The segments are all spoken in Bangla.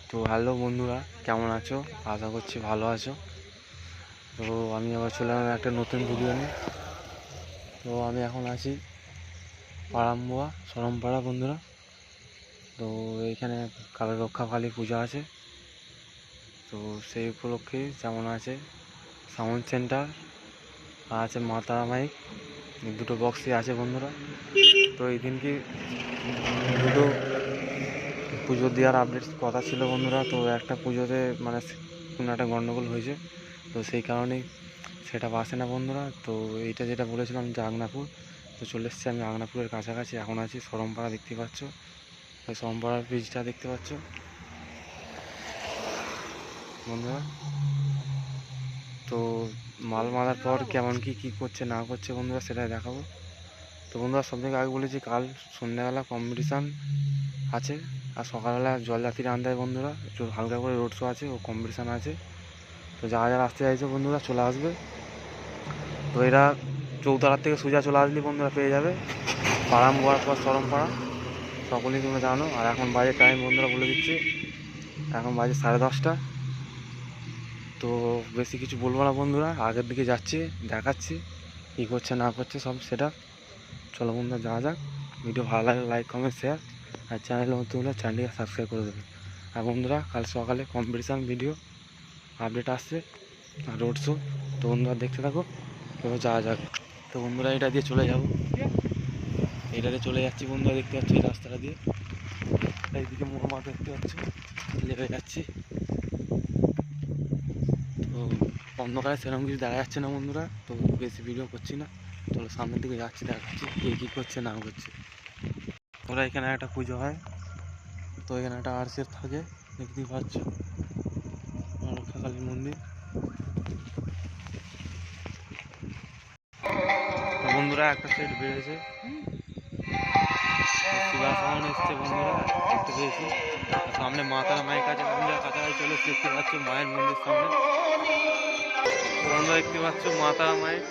তো হ্যালো বন্ধুরা, কেমন আছো? আশা করছি ভালো আছো। তো আমি আবার চলে এলাম একটা নতুন ভিডিও নিয়ে। তো আমি এখন আছি পাড়াম্বোয়া সরমপাড়া বন্ধুরা। তো এইখানে কালী রক্ষাকালী পূজা আছে, তো সেই উপলক্ষে যেমন আছে সাউন্ড সেন্টার আর আছে মা তারা মাইক, দুটো বক্সই আছে বন্ধুরা। তো এই দিনকে দুটো পুজো দেওয়ার আপডেট কথা ছিল বন্ধুরা। তো একটা পুজোতে মানে কোনো একটা গণ্ডগোল হয়েছে, তো সেই কারণেই সেটা বাসে না বন্ধুরা। তো এইটা যেটা বলেছিলাম যে আগনাপুর, তো চলে এসেছি আমি আগনাপুরের কাছাকাছি। এখন আছি সরমপাড়া, দেখতে পাচ্ছ ওই সরমপাড়ার ব্রিজটা দেখতে পাচ্ছ বন্ধুরা। তো মাল মারার পর কেমন কী করছে না করছে বন্ধুরা সেটাই দেখাবো। তো বন্ধুরা সব থেকে আগে বলেছি, কাল সন্ধ্যাবেলা কম্পিটিশান আছে আর সকালবেলা জলযাত্রী আনতে হয় বন্ধুরা, একটু হালকা করে রোড শো আছে ও কম্পিটিশান আছে। তো যারা যারা আসতে চাইছে বন্ধুরা চলে আসবে। তো এরা চৌতলার থেকে সোজা চলে আসলে বন্ধুরা পেয়ে যাবে পাড়াম্বোয়ার পর সরমপাড়া, সকলেই তোমরা জানো। আর এখন বাজে টাইম বন্ধুরা বলে দিচ্ছি, এখন বাজে 10:30। তো বেশি কিছু বলবো না বন্ধুরা, আগের দিকে যাচ্ছি, দেখাচ্ছি কী করছে না করছে সব সেটা। চলো বন্ধুরা যাওয়া যাক। ভিডিও ভালো লাগলে লাইক কমেন্ট শেয়ার, আর চ্যানেল নতুন হলে চ্যানেলটিকে সাবস্ক্রাইব করে দেবে। আর বন্ধুরা কাল সকালে কম্পিটিশান ভিডিও আপডেট আসছে আর রোড শো, তো বন্ধুরা দেখতে থাকো। এবার যাওয়া যাক। তো বন্ধুরা এটা দিয়ে চলে যাবো, এটাতে চলে যাচ্ছি বন্ধুরা, দেখতে পাচ্ছি এই রাস্তাটা দিয়ে। এইদিকে মোহাম্মদ দেখতে পাচ্ছি, লেগে যাচ্ছি। তো অন্ধকারে সেরকম কিছু দেখা যাচ্ছে না বন্ধুরা, তো বেশি ভিডিও করছি না। চলো সামনের দিকে যাচ্ছি, দেখাচ্ছি কে কী করছে না করছে। ওরা এখানে একটা পুজো হয়, তো এখানে একটা আরসেফ থাকে দেখতেই পাচ্ছ, রক্ষাকালী মন্দির। তো বন্ধুরা একটা সেট বেড়েছে, শিবাসন এসছে বন্ধুরা দেখতে পেয়েছি। সামনে মা তারা মায়ের কাছাকাছি চলে দেখতে পাচ্ছ মায়ের মন্দির সামনে। বন্ধুরা দেখতে পাচ্ছ মা তারা মায়ের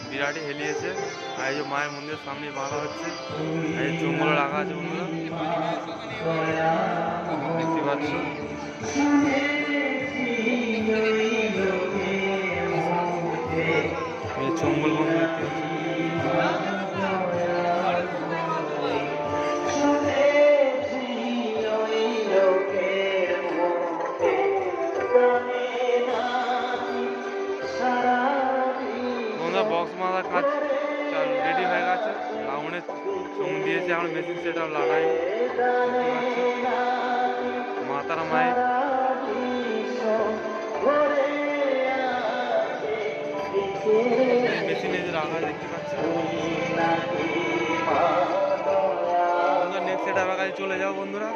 বিরাটই হেলিয়েছে, আর এই যে মায়ের মন্দিরের সামনে বাঁধা হচ্ছে, এই যে চুমগুলো রাখা আছে বন্ধুরা দেখতে পাচ্ছ। এই চুমগুল বন্ধু দেখতে পাচ্ছ। বক্স মারার কাজ চালু রেডি হয়ে গেছে, রাউন্ডে চোখ দিয়েছে, এখন মেশিন সেটা লাগাই। মা তারা মায়ের মেশিনে যে রাখা দেখতে পাচ্ছি। বন্ধুরা নেক্সট সেট আবার কাছে চলে যাও বন্ধুরা।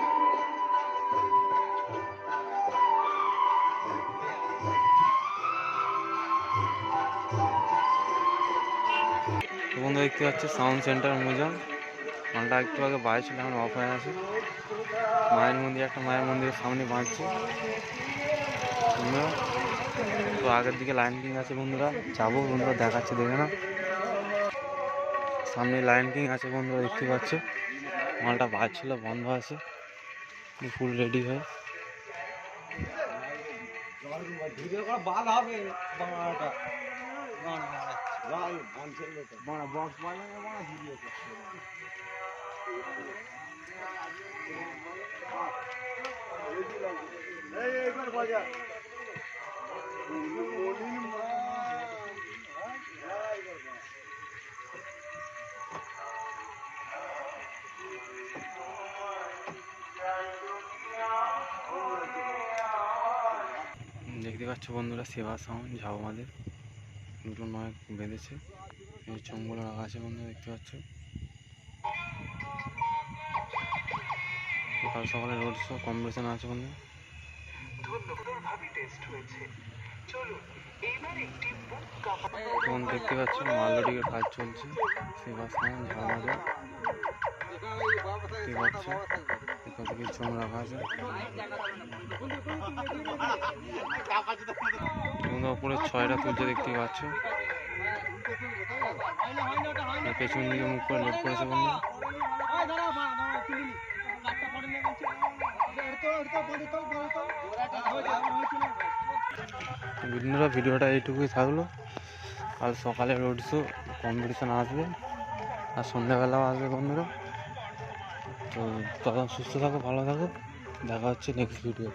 তো বন্ধু দেখতে পাচ্ছি সাউন্ড সেন্টার মুজাম, মালটা একটু আগে বাইরে ছিল, এখন অফ হয়ে আছে। মায়ের মন্দির, একটা মায়ের মন্দিরের সামনে বাঁধছে বন্ধুরা। তো আগের দিকে লাইন কিং আছে বন্ধুরা, যাবো বন্ধুরা দেখাচ্ছে দেখে না। সামনে লাইন কিং আছে বন্ধুরা দেখতে পাচ্ছ, মালটা বাজছিল বন্ধ আছে, ফুল রেডি হয়ে। দেখতে পাচ্ছ বন্ধুরা সেবা সাউন্ড ঝাউমাদের দুটো নয় বেঁধেছে, এই চোঙগুলো রাখা আছে বন্ধুরা দেখতে পাচ্ছ। সকাল সকালে রোড শো কম্পিটিশন আছে বন্ধু। তখন দেখতে পাচ্ছ মালডিকের কাজ চলছে, সেবা সাউন্ড ঝাউমাদের দেখতে পাচ্ছ, কত কিছু চোঙ রাখা আছে। উপরে 6টা তুলছে দেখতে পাচ্ছ, পেছন দিকে মুখ করে লোড করেছে বন্ধু। বন্ধুরা ভিডিওটা এইটুকুই থাকলো। কাল সকালে রোড শো কম্পিটিশান আসবে আর সন্ধ্যাবেলাও আসবে বন্ধুরা। তো তখন সুস্থ থাকো, ভালো থাকো, দেখা হচ্ছে নেক্সট ভিডিও।